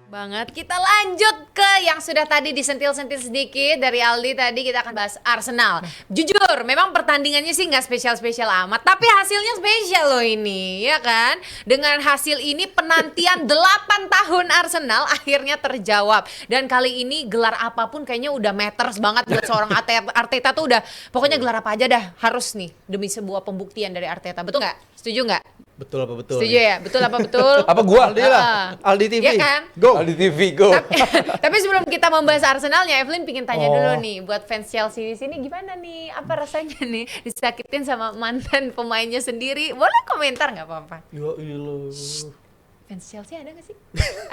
Banget. Kita lanjut ke yang sudah tadi disentil-sentil sedikit dari Aldi. Tadi kita akan bahas Arsenal. Jujur, memang pertandingannya sih nggak spesial-spesial amat, tapi hasilnya spesial loh ini, ya kan? Dengan hasil ini penantian 8 tahun Arsenal akhirnya terjawab. Dan kali ini gelar apapun kayaknya udah matters banget buat seorang Arteta tuh udah, pokoknya gelar apa aja dah harus nih demi sebuah pembuktian dari Arteta. Betul nggak? Setuju nggak? Betul apa betul? Setuju ya? Betul apa betul? Apa gua? Aldi lah. Aldi TV. Iya kan? Go. Aldi TV, go. Tapi sebelum kita membahas Arsenalnya, Evelyn pingin tanya dulu nih, buat fans Chelsea di sini gimana nih? Apa rasanya nih disakitin sama mantan pemainnya sendiri? Boleh komentar nggak apa-apa? Ya ilah. Fans Chelsea ada nggak sih?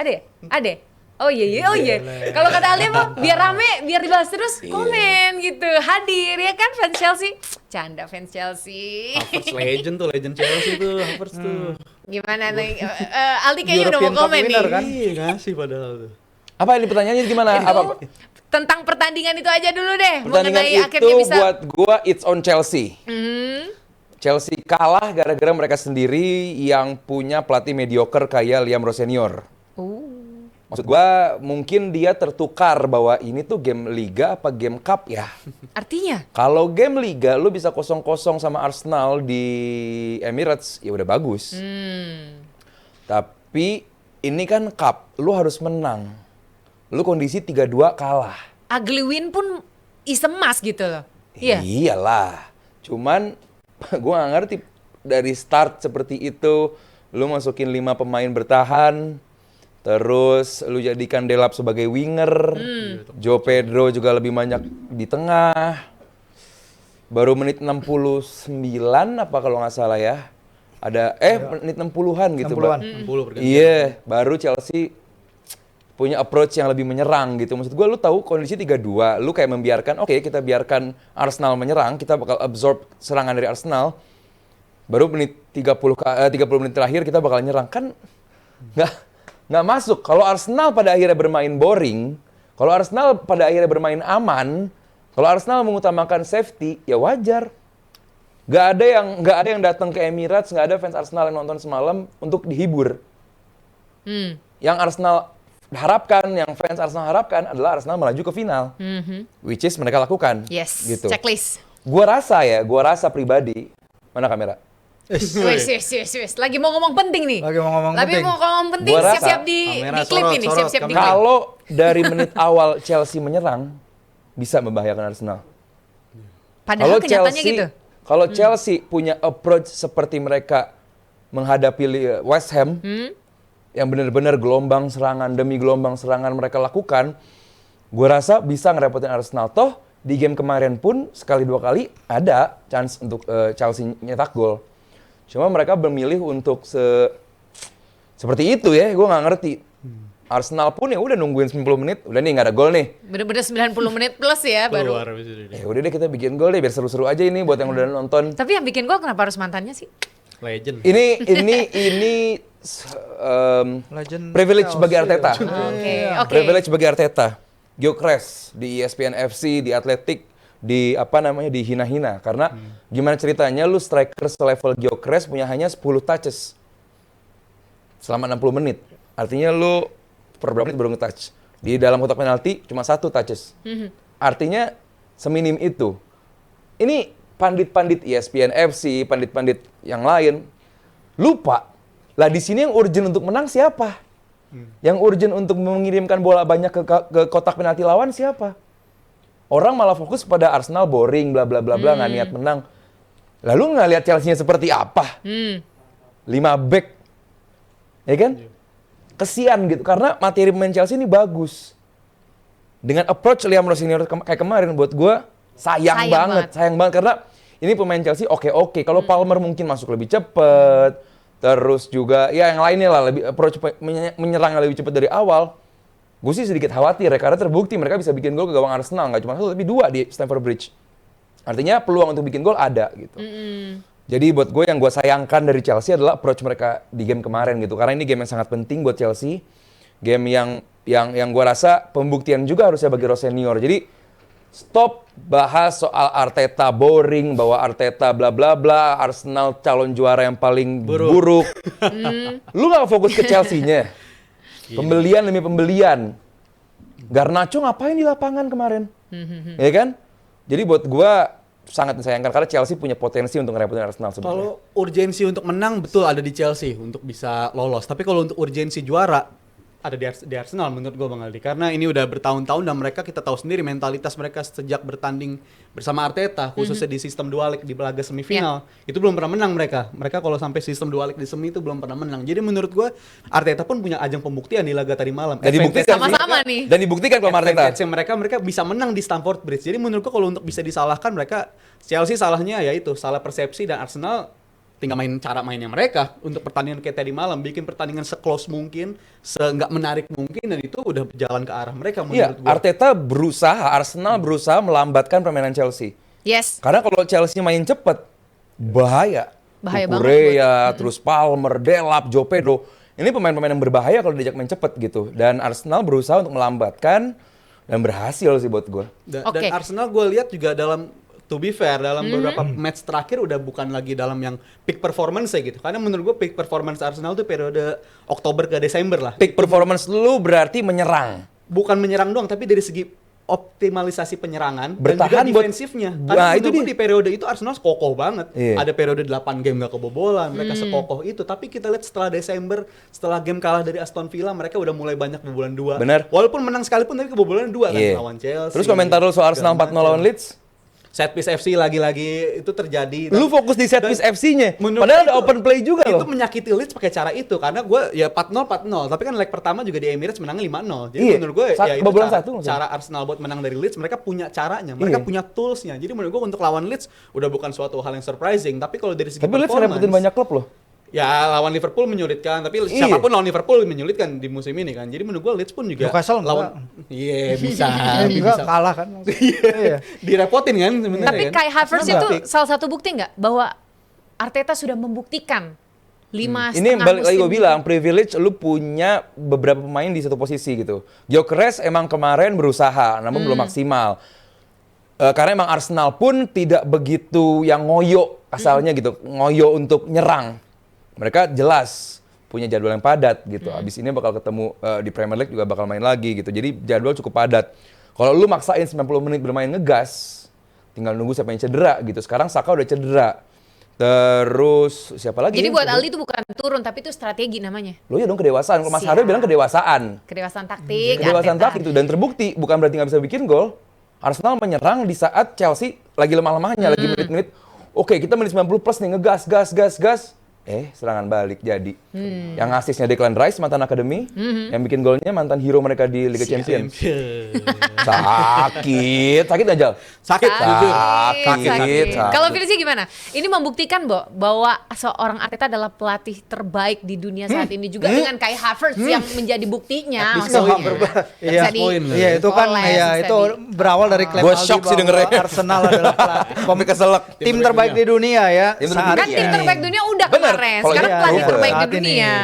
Ada ya? Ada ya? Oh iya, oh iya. Kalau kata Aldi mah biar rame, biar dibahas terus komen gitu. Hadir ya kan fans Chelsea? Canda fans Chelsea. Havertz legend tuh, legend Chelsea tuh, Havertz tuh. Gimana nih? Aldi kayaknya udah mau European Cup komen nih. winner kan? Iya, ngasih padahal tuh. Apa ini pertanyaannya gimana? Itu Apa? tentang pertandingan itu aja dulu deh. Pertandingan Mengenai itu akhirnya bisa. buat gua it's on Chelsea. Chelsea kalah gara-gara mereka sendiri yang punya pelatih mediocre kayak Liam Rowe senior. Maksud gua mungkin dia tertukar bahwa ini tuh game Liga apa game Cup ya. Artinya? Kalau game Liga lu bisa 0-0 sama Arsenal di Emirates ya udah bagus. Tapi ini kan Cup, lu harus menang. Lu kondisi 3-2 kalah. Ugly win pun emas gitu loh. Iya. Iyalah. Cuman gua nggak ngerti dari start seperti itu lu masukin 5 pemain bertahan. Terus lu jadikan Delap sebagai winger, Joe Pedro juga lebih banyak di tengah. Baru menit 69 apa kalau nggak salah ya. Ada menit 60-an gitu, 60-an, Pak. 60 pergantian. Iya, baru Chelsea punya approach yang lebih menyerang gitu. Maksud gua lu tahu kondisi 3-2, lu kayak membiarkan oke, kita biarkan Arsenal menyerang, kita bakal absorb serangan dari Arsenal. Baru menit 30 menit terakhir kita bakal nyerang. Kan nggak masuk. Kalau Arsenal pada akhirnya bermain boring, kalau Arsenal pada akhirnya bermain aman, kalau Arsenal mengutamakan safety, ya wajar. Nggak ada yang datang ke Emirates, nggak ada fans Arsenal yang nonton semalam untuk dihibur. Yang Arsenal harapkan, yang fans Arsenal harapkan adalah Arsenal melaju ke final, which is mereka lakukan. Yes. Gitu. Checklist. Gua rasa pribadi, mana kamera? Wes. Lagi mau ngomong penting nih. Lagi mau ngomong penting. Gua rasa Siap-siap di kamera klip sorot, ini, sorot, siap-siap di kamera. klip. Kalau dari menit awal Chelsea menyerang, bisa membahayakan Arsenal. Padahal kenyataannya gitu. Kalau Chelsea punya approach seperti mereka menghadapi West Ham, yang benar-benar gelombang serangan demi gelombang serangan mereka lakukan, gue rasa bisa ngerepotin Arsenal. Toh di game kemarin pun sekali dua kali ada chance untuk Chelsea nyetak gol. Cuma mereka memilih untuk seperti itu ya, gue nggak ngerti. Arsenal pun ya udah nungguin 90 menit, udah nih nggak ada gol nih. Bener-bener 90 menit plus ya baru. Keluar abis itu dia. Ya udah deh kita bikin gol deh biar seru-seru aja ini buat yang udah nonton. Tapi yang bikin gol kenapa harus mantannya sih? Legend. Ini Legend privilege Chelsea. bagi Arteta. Oke. Privilege bagi Arteta. Gyökeres di ESPN FC, di Athletic, di dihina-hina karena gimana ceritanya lu striker selevel Gyökeres punya hanya 10 touches selama 60 menit. Artinya lu per berapa menit baru nge-touch. Di dalam kotak penalti cuma 1 touches. Artinya seminim itu. Ini pandit-pandit ESPN FC, pandit-pandit yang lain lupa. Lah di sini yang urgent untuk menang siapa? Yang urgent untuk mengirimkan bola banyak ke kotak penalti lawan siapa? Orang malah fokus pada Arsenal boring bla bla bla bla nggak niat menang. Lalu nggak lihat Chelsea-nya seperti apa? 5 back. Ya kan? Kesian gitu karena materi pemain Chelsea ini bagus. Dengan approach Liam Rowe senior kayak kemarin buat gue sayang banget karena ini pemain Chelsea oke. Kalau Palmer mungkin masuk lebih cepet, terus juga ya yang lainnya lah lebih approach menyerang lebih cepat dari awal. Gue sih sedikit khawatir ya karena terbukti mereka bisa bikin gol ke gawang Arsenal nggak cuma 1 tapi 2 di Stamford Bridge. Artinya peluang untuk bikin gol ada gitu. Jadi buat gue yang gue sayangkan dari Chelsea adalah approach mereka di game kemarin gitu. Karena ini game yang sangat penting buat Chelsea. Game yang gue rasa pembuktian juga harusnya bagi Rowe senior. Jadi stop bahas soal Arteta boring, bahwa Arteta bla bla bla, Arsenal calon juara yang paling buruk. Lu gak fokus ke Chelsea-nya. Pembelian demi pembelian. Garnacho ngapain di lapangan kemarin? Ya kan? Jadi buat gua sangat disayangkan karena Chelsea punya potensi untuk ngerepotin Arsenal sebenarnya. Kalau urgensi untuk menang betul ada di Chelsea untuk bisa lolos. Tapi kalau untuk urgensi juara ada di Arsenal menurut gue Bang Aldi. Karena ini udah bertahun-tahun dan mereka kita tahu sendiri mentalitas mereka sejak bertanding bersama Arteta khususnya di sistem dua leg di laga semifinal itu belum pernah menang mereka. Mereka kalau sampai sistem dua leg di semi itu belum pernah menang. Jadi menurut gue Arteta pun punya ajang pembuktian di laga tadi malam. Dan dibuktikan Sama-sama nih. Dan dibuktikan kalau Arteta. Mereka bisa menang di Stamford Bridge. Jadi menurut gue kalau untuk bisa disalahkan mereka Chelsea salahnya yaitu salah persepsi dan Arsenal tinggal cara mainnya mereka untuk pertandingan kayak tadi malam bikin pertandingan se-close mungkin, nggak menarik mungkin dan itu udah berjalan ke arah mereka menurut gue. Arteta Arsenal berusaha melambatkan permainan Chelsea. Yes. Karena kalau Chelsea main cepet bahaya. Bahaya banget Kukurea, terus Palmer, Delap, Joe Pedro. Ini pemain-pemain yang berbahaya kalau diajak main cepet gitu. Dan Arsenal berusaha untuk melambatkan dan berhasil sih buat gue. Dan Arsenal gue lihat juga to be fair, dalam beberapa match terakhir udah bukan lagi dalam yang peak performance gitu. Karena menurut gue peak performance Arsenal tuh periode Oktober ke Desember lah. Peak performance lu berarti menyerang. Bukan menyerang doang, tapi dari segi optimalisasi penyerangan bertahan dan juga defensifnya. Karena itu di periode itu Arsenal kokoh banget. Iya. Ada periode 8 game gak kebobolan, mereka sekokoh itu. Tapi kita lihat setelah Desember, setelah game kalah dari Aston Villa, mereka udah mulai banyak kebobolan 2. Benar. Walaupun menang sekalipun tapi kebobolan 2 kan lawan Chelsea. Terus komentar lu soal Arsenal 4-0 lawan Leeds? Set piece FC lagi-lagi itu terjadi. Lu fokus di set piece FC-nya. Menurut Padahal itu, ada open play juga loh. Itu menyakiti Leeds pakai cara itu karena gue ya 4-0. Tapi kan leg pertama juga di Emirates menangnya 5-0. Jadi menurut gue ya itu cara Arsenal buat menang dari Leeds, mereka punya caranya, mereka punya toolsnya. Jadi menurut gue untuk lawan Leeds udah bukan suatu hal yang surprising, tapi kalau dari segi performance, Leeds ngerepotin banyak klub loh. Ya lawan Liverpool menyulitkan, tapi siapapun lawan Liverpool menyulitkan di musim ini kan. Jadi menurut gue Leeds pun juga lawan bisa kalah kan. Direpotin kan sebenarnya. Tapi Kai Havertz itu salah satu bukti nggak bahwa Arteta sudah membuktikan 5,5 Ini balik lagi gue musim. bilang, privilege lu punya beberapa pemain di satu posisi gitu. Gyökeres emang kemarin berusaha, namun belum maksimal. Karena emang Arsenal pun tidak begitu yang ngoyo asalnya gitu, ngoyo untuk nyerang. Mereka jelas punya jadwal yang padat gitu. Abis ini bakal ketemu di Premier League juga bakal main lagi gitu. Jadi jadwal cukup padat. Kalau lu maksain 90 menit bermain ngegas, tinggal nunggu siapa yang cedera gitu. Sekarang Saka udah cedera. Terus siapa lagi? Jadi buat Aldi itu bukan turun, tapi itu strategi namanya. Lo ya dong kedewasaan. Kalau Mas Haryo bilang kedewasaan. Kedewasaan taktik. Kedewasaan Arteta. taktik itu dan terbukti. Bukan berarti nggak bisa bikin gol. Arsenal menyerang di saat Chelsea lagi lemah-lemahnya, lagi menit-menit. Oke, kita menit 90 plus nih ngegas. Serangan balik jadi. Yang asisnya Declan Rice, mantan akademi. Yang bikin golnya mantan hero mereka di Liga Champions. Sakit aja. Sakit. Kalau Firzi gimana? Ini membuktikan bahwa seorang Arteta adalah pelatih terbaik di dunia saat ini juga dengan Kai Havertz yang menjadi buktinya. Iya, itu kan ya itu berawal dari klaim Gua Aldi shock sih bahwa dengernya. Arsenal adalah Sampai keselak. tim terbaik di dunia ya. Kan tim terbaik dunia udah Bener. kemarin. Kalau Sekarang iya, pelatih iya. terbaik di Saat ini. dunia.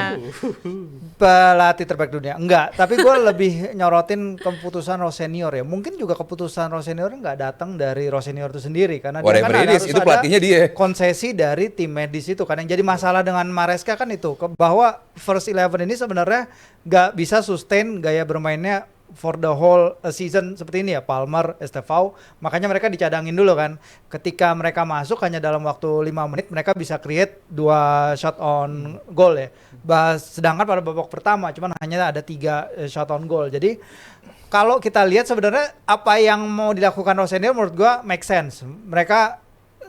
Pelatih terbaik dunia. Enggak, tapi gue lebih nyorotin keputusan Rosenior ya. Mungkin juga keputusan Rosenior nggak datang dari Rosenior itu sendiri karena dia Whatever kan it is, harus itu ada pelatihnya dia. konsesi dari tim medis itu kan. Yang jadi masalah dengan Maresca kan itu bahwa first 11 ini sebenarnya nggak bisa sustain gaya bermainnya for the whole season seperti ini ya, Palmer, Estevao, makanya mereka dicadangin dulu kan. Ketika mereka masuk hanya dalam waktu 5 menit mereka bisa create 2 shot on goal ya. Sedangkan pada babak pertama cuman hanya ada 3 shot on goal. Jadi kalau kita lihat sebenarnya apa yang mau dilakukan Rosenior menurut gua make sense. Mereka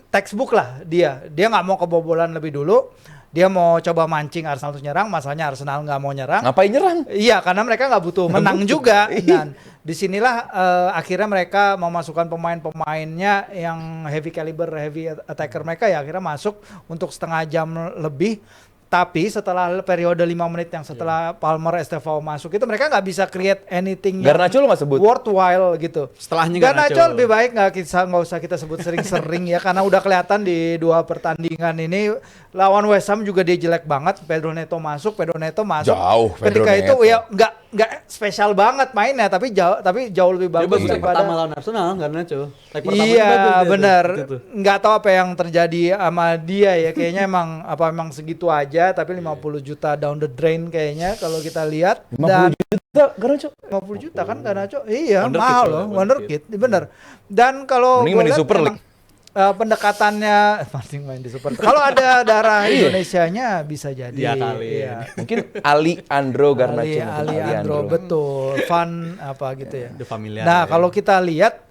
textbook lah dia nggak mau kebobolan lebih dulu. Dia mau coba mancing Arsenal untuk nyerang, masalahnya Arsenal nggak mau nyerang. Ngapain nyerang? Iya, karena mereka nggak butuh menang juga. Dan disinilah akhirnya mereka memasukkan pemain-pemainnya yang heavy caliber, heavy attacker mereka ya akhirnya masuk untuk setengah jam lebih. Tapi setelah periode 5 menit yang setelah Palmer, Estevao masuk itu mereka nggak bisa create anything Garnacho lo nggak sebut? worthwhile gitu. Setelahnya Garnacho lebih baik nggak usah kita sebut sering-sering ya karena udah kelihatan di 2 pertandingan ini lawan West Ham juga dia jelek banget. Pedro Neto masuk. Jauh, Pedro Ketika itu Neto. ya nggak nggak spesial banget mainnya, tapi jauh lebih Dia bagus bagus daripada pertama lawan Arsenal karena cuy. iya benar, nggak tahu apa yang terjadi sama dia ya, kayaknya emang segitu aja, tapi 50 juta down the drain kayaknya kalau kita lihat. 50 juta Garnacho. 50 juta kan Garnacho, iya Wonderkid mahal soalnya, loh, wonderkid. wonderkid, bener. Dan kalau Mending gua main di lihat Super emang, pendekatannya masing main di Super. Kalau ada darah Indonesianya bisa jadi. Ya kali. Iya. Mungkin Ali Andro Garnacho. Ali Andro, betul. Fun apa gitu ya. The familiar. Nah, kalau kita lihat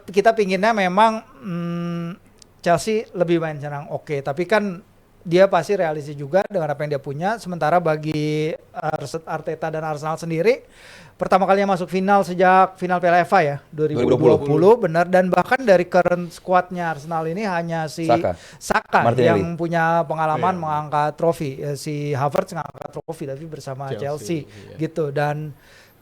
kita pinginnya memang Chelsea lebih main serang, oke, tapi kan dia pasti realistis juga dengan apa yang dia punya. Sementara bagi Arteta dan Arsenal sendiri, pertama kalinya masuk final sejak final Piala FA ya 2020 benar, dan bahkan dari current squadnya Arsenal ini hanya si Saka Martinelli yang punya pengalaman mengangkat trofi. Si Havertz mengangkat trofi tapi bersama Chelsea gitu. Dan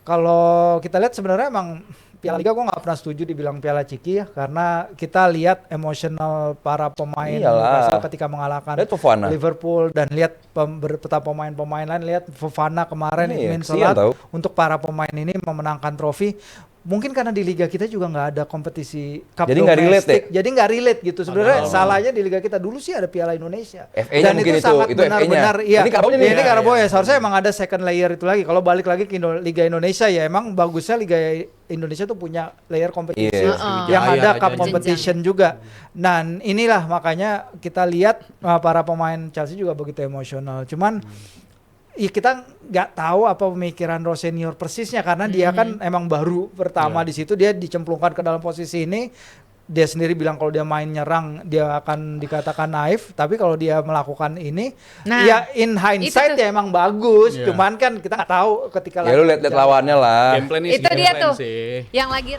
kalau kita lihat sebenarnya emang Piala Liga gue nggak pernah setuju dibilang Piala Ciki ya, karena kita lihat emosional para pemain Newcastle ketika mengalahkan Liverpool, dan lihat peta pemain-pemain lain, lihat Fofana kemarin main sholat untuk para pemain ini memenangkan trofi. Mungkin karena di liga kita juga nggak ada kompetisi cup jadi nggak relate ya? Jadi nggak relate gitu sebenarnya. Salahnya di liga kita dulu sih ada Piala Indonesia. FA-nya Dan mungkin itu sangat benar-benar iya. Ini Karbonya nih. Ini Karbonya seharusnya emang ada second layer itu lagi. Kalau balik lagi ke Liga Indonesia ya emang bagusnya Liga Indonesia tuh punya layer kompetisi yang ada cup competition juga. Nah, inilah makanya kita lihat para pemain Chelsea juga begitu emosional. Cuman ya kita nggak tahu apa pemikiran Rosenior persisnya, karena dia kan emang baru pertama di situ, dia dicemplungkan ke dalam posisi ini. Dia sendiri bilang kalau dia main nyerang dia akan dikatakan naif, tapi kalau dia melakukan ini ya in hindsight ya emang bagus. Cuman kan kita nggak tahu ketika ya lu lihat lawannya lah. Game plan itu dia tuh yang lagi